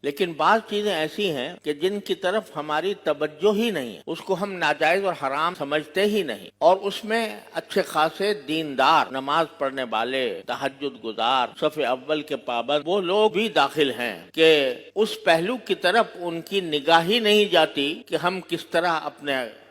لیکن بعض چیزیں ایسی ہیں کہ جن کی طرف ہماری توجہ ہی نہیں ہے، اس کو ہم ناجائز اور حرام سمجھتے ہی نہیں، اور اس میں اچھے خاصے دیندار، نماز پڑھنے والے، تہجد گزار، صف اول کے پابند وہ لوگ بھی داخل ہیں کہ اس پہلو کی طرف ان کی نگاہ ہی نہیں جاتی کہ ہم کس طرح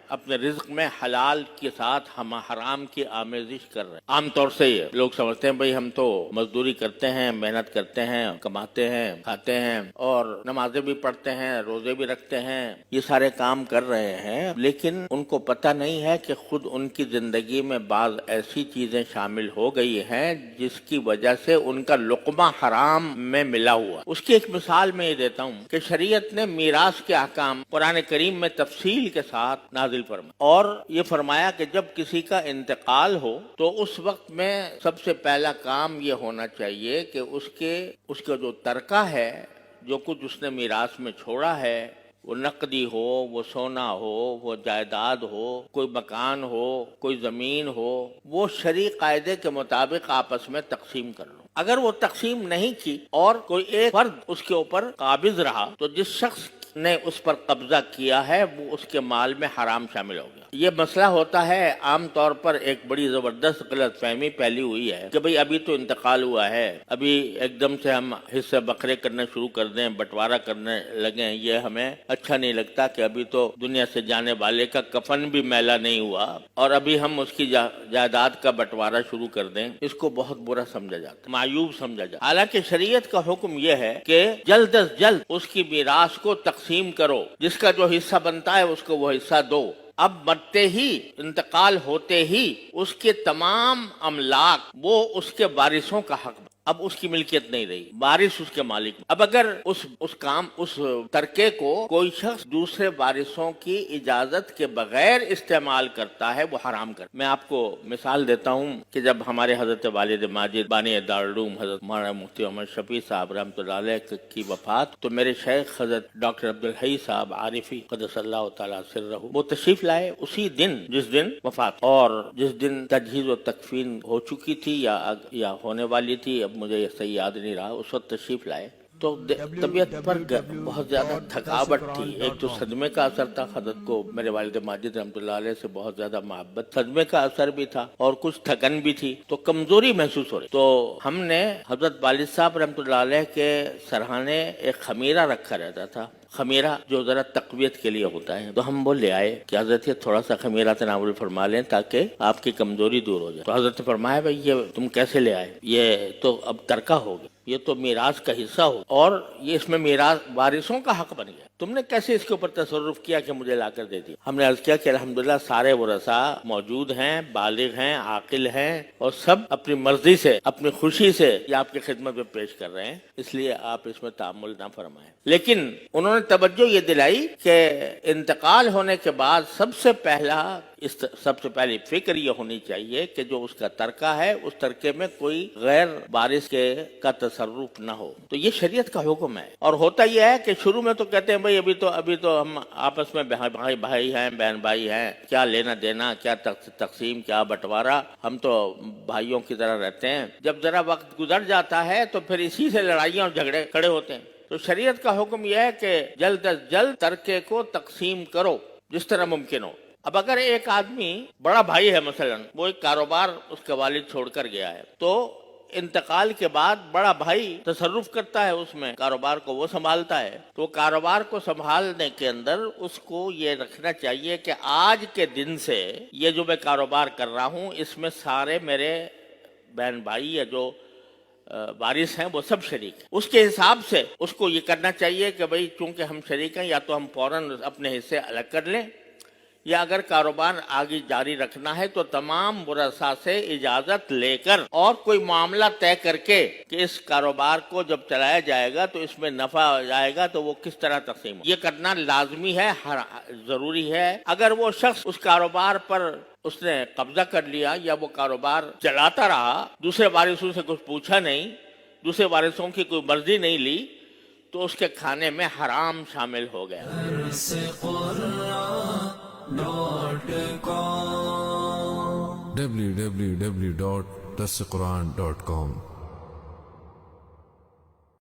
اپنے رزق میں حلال کے ساتھ ہم حرام کی آمیزش کر رہے ہیں۔ عام طور سے یہ لوگ سمجھتے ہیں بھئی ہم تو مزدوری کرتے ہیں، محنت کرتے ہیں، کماتے ہیں، کھاتے ہیں اور نمازیں بھی پڑھتے ہیں، روزے بھی رکھتے ہیں، یہ سارے کام کر رہے ہیں، لیکن ان کو پتہ نہیں ہے کہ خود ان کی زندگی میں بعض ایسی چیزیں شامل ہو گئی ہیں جس کی وجہ سے ان کا لقمہ حرام میں ملا ہوا۔ اس کی ایک مثال میں یہ دیتا ہوں کہ شریعت نے میراث کے احکام قرآن کریم میں تفصیل کے ساتھ نازل فرمایا، اور یہ فرمایا کہ جب کسی کا انتقال ہو تو اس وقت میں سب سے پہلا کام یہ ہونا چاہیے کہ اس کا جو ترکہ ہے، جو کچھ اس نے میراث میں چھوڑا ہے، وہ نقدی ہو، وہ سونا ہو، وہ جائیداد ہو، کوئی مکان ہو، کوئی زمین ہو، وہ شرعی قاعدے کے مطابق آپس میں تقسیم کر لو۔ اگر وہ تقسیم نہیں کی اور کوئی ایک فرد اس کے اوپر قابض رہا تو جس شخص نے اس پر قبضہ کیا ہے وہ اس کے مال میں حرام شامل ہو گیا۔ یہ مسئلہ ہوتا ہے عام طور پر ایک بڑی زبردست غلط فہمی پھیلی ہوئی ہے کہ بھئی ابھی تو انتقال ہوا ہے، ابھی ایک دم سے ہم حصے بکرے کرنا شروع کر دیں، بٹوارہ کرنے لگیں، یہ ہمیں اچھا نہیں لگتا کہ ابھی تو دنیا سے جانے والے کا کفن بھی میلا نہیں ہوا اور ابھی ہم اس کی جائیداد کا بٹوارہ شروع کر دیں۔ اس کو بہت برا سمجھا جاتا، معیوب سمجھا جاتا۔ حالانکہ شریعت کا حکم یہ ہے کہ جلد از جلد اس کی میراث کو تقسیم کرو، جس کا جو حصہ بنتا ہے اس کو وہ حصہ دو۔ اب مرتے ہی، انتقال ہوتے ہی اس کے تمام املاک وہ اس کے وارثوں کا حق، اب اس کی ملکیت نہیں رہی، وارث اس کے مالک۔ اب اگر اس ترکے کو کوئی شخص دوسرے وارثوں کی اجازت کے بغیر استعمال کرتا ہے وہ حرام کرتا۔ میں آپ کو مثال دیتا ہوں کہ جب ہمارے حضرت والد ماجد بانی دارالعلوم حضرت مولانا مفتی محمد شفیع صاحب رحمۃ اللہ علیہ کی وفات، تو میرے شیخ حضرت ڈاکٹر عبدالحی صاحب عارفی قدس اللہ تعالیٰ سرہ وہ تشریف لائے اسی دن جس دن وفات، اور جس دن تجہیز و تکفین ہو چکی تھی یا ہونے والی تھی، اب مجھے یہ صحیح یاد نہیں رہا، اس وقت تشریف لائے تو طبیعت پر بہت زیادہ تھکاوٹ تھی۔ ایک تو صدمے کا اثر تھا، حضرت کو میرے والد ماجد رحمۃ اللہ علیہ سے بہت زیادہ محبت، صدمے کا اثر بھی تھا اور کچھ تھکن بھی تھی، تو کمزوری محسوس ہو رہی۔ تو ہم نے حضرت والد صاحب رحمۃ اللہ علیہ کے سرہانے ایک خمیرہ رکھا رہتا تھا، خمیرہ جو ذرا تقویت کے لیے ہوتا ہے، تو ہم وہ لے آئے کہ حضرت یہ تھوڑا سا خمیرہ تناول فرما لیں تاکہ آپ کی کمزوری دور ہو جائے۔ تو حضرت نے فرمایا بھائی یہ تم کیسے لے آئے، یہ تو اب ترکہ ہو گیا، یہ تو میراث کا حصہ ہو اور یہ اس میں میراث وارثوں کا حق بن گیا، تم نے کیسے اس کے اوپر تصرف کیا کہ مجھے لا کر دے دیا؟ ہم نے عرض کیا کہ الحمدللہ سارے ورثاء موجود ہیں، بالغ ہیں، عاقل ہیں، اور سب اپنی مرضی سے، اپنی خوشی سے یہ آپ کی خدمت میں پیش کر رہے ہیں، اس لیے آپ اس میں تعامل نہ فرمائیں۔ لیکن انہوں نے توجہ یہ دلائی کہ انتقال ہونے کے بعد سب سے پہلی فکر یہ ہونی چاہیے کہ جو اس کا ترکہ ہے اس ترکے میں کوئی غیر وارث کا تصرف نہ ہو۔ تو یہ شریعت کا حکم ہے، اور ہوتا یہ ہے کہ شروع میں تو کہتے ہیں بھائی ابھی تو ہم آپس میں بھائی ہیں، بہن بھائی ہیں، کیا لینا دینا، کیا تقسیم، کیا بٹوارہ، ہم تو بھائیوں کی طرح رہتے ہیں۔ جب ذرا وقت گزر جاتا ہے تو پھر اسی سے لڑائیاں اور جھگڑے کھڑے ہوتے ہیں۔ تو شریعت کا حکم یہ ہے کہ جلد از جلد ترکے کو تقسیم کرو جس طرح ممکن ہو۔ اب اگر ایک آدمی بڑا بھائی ہے، مثلا وہ ایک کاروبار اس کے والد چھوڑ کر گیا ہے، تو انتقال کے بعد بڑا بھائی تصرف کرتا ہے اس میں، کاروبار کو وہ سنبھالتا ہے، تو کاروبار کو سنبھالنے کے اندر اس کو یہ رکھنا چاہیے کہ آج کے دن سے یہ جو میں کاروبار کر رہا ہوں اس میں سارے میرے بہن بھائی یا جو وارث ہیں وہ سب شریک ہیں۔ اس کے حساب سے اس کو یہ کرنا چاہیے کہ بھئی چونکہ ہم شریک ہیں، یا تو ہم فوراً اپنے حصے الگ کر لیں، یا اگر کاروبار آگے جاری رکھنا ہے تو تمام ورثاء سے اجازت لے کر اور کوئی معاملہ طے کر کے کہ اس کاروبار کو جب چلایا جائے گا تو اس میں نفع آ جائے گا تو وہ کس طرح تقسیم ہو، یہ کرنا لازمی ہے، ضروری ہے۔ اگر وہ شخص اس کاروبار پر اس نے قبضہ کر لیا یا وہ کاروبار چلاتا رہا، دوسرے وارثوں سے کچھ پوچھا نہیں، دوسرے وارثوں کی کوئی مرضی نہیں لی، تو اس کے کھانے میں حرام شامل ہو گیا۔ www.dasquran.com